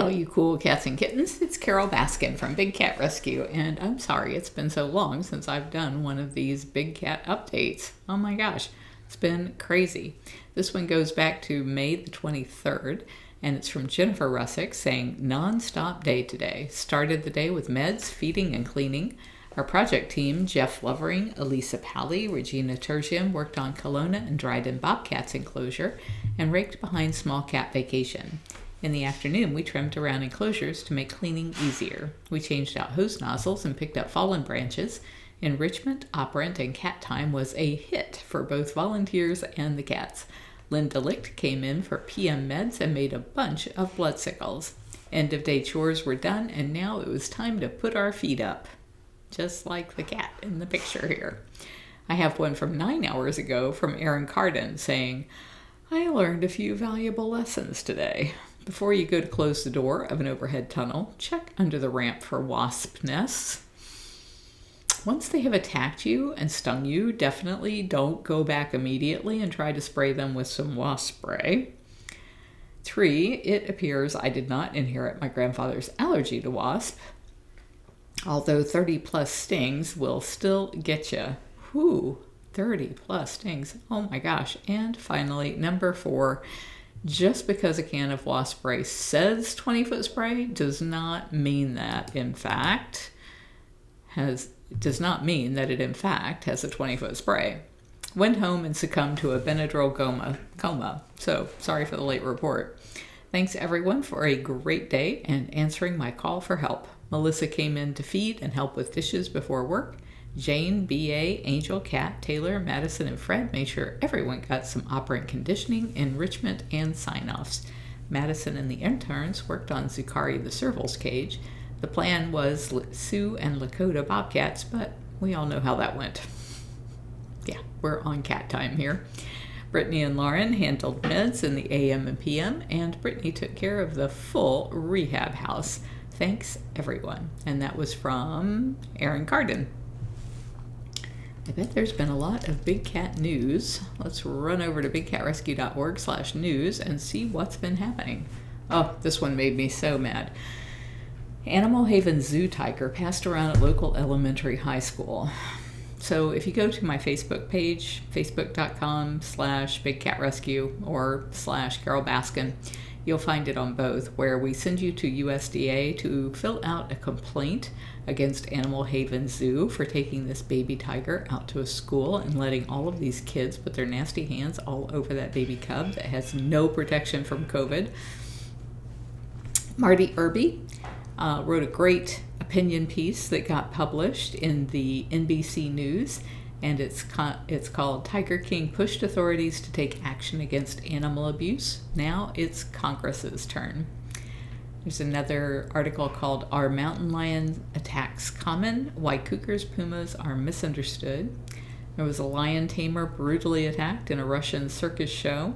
all you cool cats and kittens. It's Carole Baskin from Big Cat Rescue, and I'm sorry it's been so long since I've done one of these big cat updates. Oh my gosh, it's been crazy. This one goes back to May the 23rd, and it's from Jennifer Russick saying, "Non-stop day today. Started the day with meds, feeding, and cleaning. Our project team, Jeff Lovering, Elisa Pally, Regina Tertium, worked on Kelowna and Dryden Bobcats enclosure and raked behind small cat vacation. In the afternoon, we trimmed around enclosures to make cleaning easier. We changed out hose nozzles and picked up fallen branches. Enrichment, operant, and cat time was a hit for both volunteers and the cats. Linda Licht came in for PM meds and made a bunch of blood sickles. End of day chores were done, and now it was time to put our feet up." Just like the cat in the picture here. I have one from 9 hours ago from Erin Carden saying, "I learned a few valuable lessons today. Before you go to close the door of an overhead tunnel, check under the ramp for wasp nests. Once they have attacked you and stung you, definitely don't go back immediately and try to spray them with some wasp spray. 3, it appears I did not inherit my grandfather's allergy to wasp, although 30 plus stings will still get you." Whew, 30 plus stings. Oh my gosh. And finally, number 4, just because a can of wasp spray says 20-foot spray does not mean that it in fact has a 20-foot spray. Went home and succumbed to a Benadryl coma. So sorry for the late report. Thanks everyone for a great day and answering my call for help. Melissa came in to feed and help with dishes before work. Jane, B.A., Angel, Kat, Taylor, Madison, and Fred made sure everyone got some operant conditioning, enrichment, and sign-offs. Madison and the interns worked on Zukari the serval's cage. The plan was Sue and Lakota bobcats, but we all know how that went. Yeah, we're on cat time here. Brittany and Lauren handled meds in the AM and PM, and Brittany took care of the full rehab house. Thanks, everyone. And that was from Erin Carden. I bet there's been a lot of big cat news. Let's run over to bigcatrescue.org/news and see what's been happening. Oh, this one made me so mad. Animal Haven zoo tiger passed around at local elementary high school. So if you go to my Facebook page, facebook.com/bigcatrescue or /Carole Baskin, you'll find it on both, where we send you to USDA to fill out a complaint against Animal Haven Zoo for taking this baby tiger out to a school and letting all of these kids put their nasty hands all over that baby cub that has no protection from COVID. Marty Irby wrote a great opinion piece that got published in the NBC News, and it's called "Tiger King Pushed Authorities to Take Action Against Animal Abuse. Now it's Congress's turn." There's another article called "Are Mountain Lion Attacks Common? Why Cougars, Pumas Are Misunderstood." There was a lion tamer brutally attacked in a Russian circus show.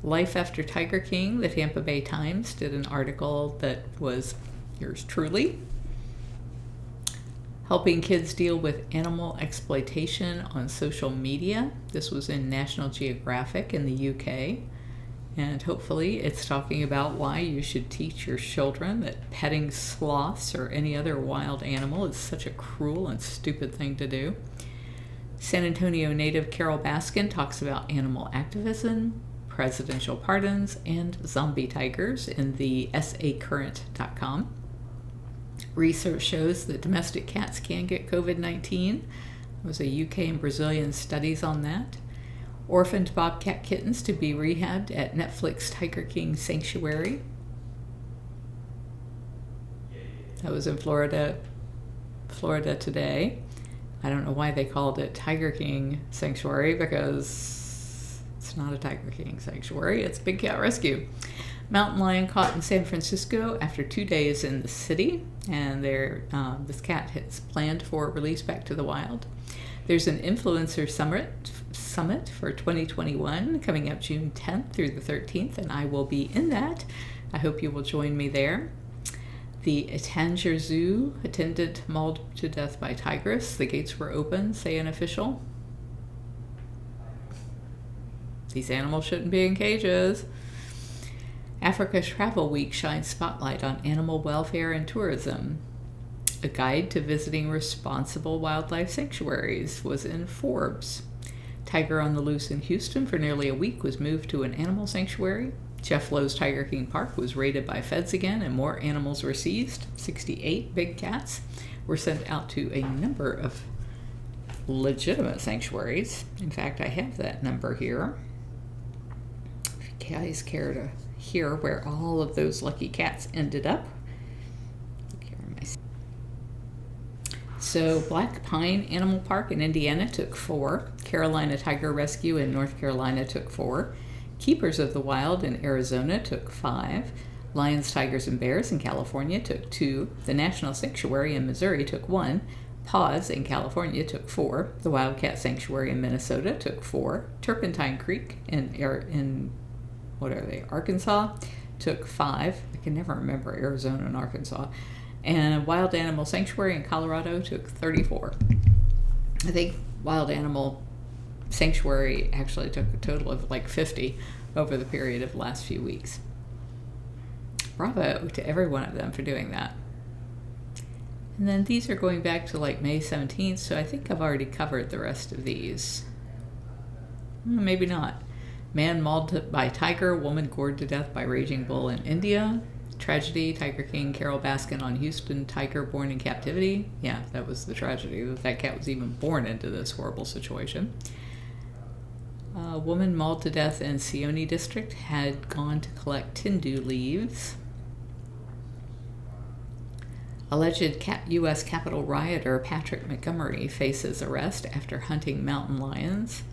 Life After Tiger King, the Tampa Bay Times did an article that was yours truly, helping kids deal with animal exploitation on social media. This was in National Geographic in the UK. And hopefully it's talking about why you should teach your children that petting sloths or any other wild animal is such a cruel and stupid thing to do. San Antonio native Carole Baskin talks about animal activism, presidential pardons, and zombie tigers in the sacurrent.com. Research shows that domestic cats can get COVID-19. There was a UK and Brazilian studies on that. Orphaned bobcat kittens to be rehabbed at Netflix Tiger King Sanctuary. That was in Florida today. I don't know why they called it Tiger King Sanctuary, because it's not a Tiger King Sanctuary, it's Big Cat Rescue. Mountain lion caught in San Francisco after 2 days in the city, and this cat is planned for release back to the wild. There's an influencer summit for 2021 coming up June 10th through the 13th, and I will be in that. I hope you will join me there. The Tanger Zoo attendant mauled to death by tigress. The gates were open, say an official. These animals shouldn't be in cages. Africa Travel Week shines spotlight on animal welfare and tourism. A guide to visiting responsible wildlife sanctuaries was in Forbes. Tiger on the loose in Houston for nearly a week was moved to an animal sanctuary. Jeff Lowe's Tiger King Park was raided by feds again and more animals were seized. 68 big cats were sent out to a number of legitimate sanctuaries. In fact, I have that number here. If you guys care to hear where all of those lucky cats ended up. So Black Pine Animal Park in Indiana took 4. Carolina Tiger Rescue in North Carolina took 4. Keepers of the Wild in Arizona took 5. Lions, Tigers, and Bears in California took 2. The National Sanctuary in Missouri took 1. Paws in California took 4. The Wildcat Sanctuary in Minnesota took 4. Turpentine Creek in Arkansas took 5. I can never remember Arizona and Arkansas. And Wild Animal Sanctuary in Colorado took 34. I think Wild Animal Sanctuary actually took a total of like 50 over the period of the last few weeks. Bravo to every one of them for doing that. And then these are going back to like May 17th, so I think I've already covered the rest of these. Maybe not. Man mauled by tiger, woman gored to death by raging bull in India. Tragedy, Tiger King Carole Baskin on Houston tiger born in captivity. Yeah, that was the tragedy. That cat was even born into this horrible situation. A woman mauled to death in Seone district had gone to collect Tindu leaves. Alleged U.S. Capitol rioter Patrick Montgomery faces arrest after hunting mountain lions.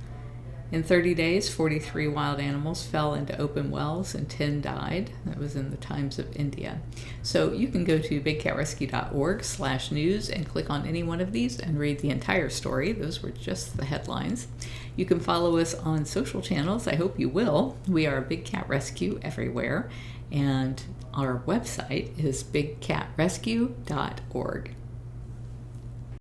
In 30 days, 43 wild animals fell into open wells and 10 died. That was in the Times of India. So you can go to bigcatrescue.org/news and click on any one of these and read the entire story. Those were just the headlines. You can follow us on social channels. I hope you will. We are Big Cat Rescue everywhere. And our website is bigcatrescue.org.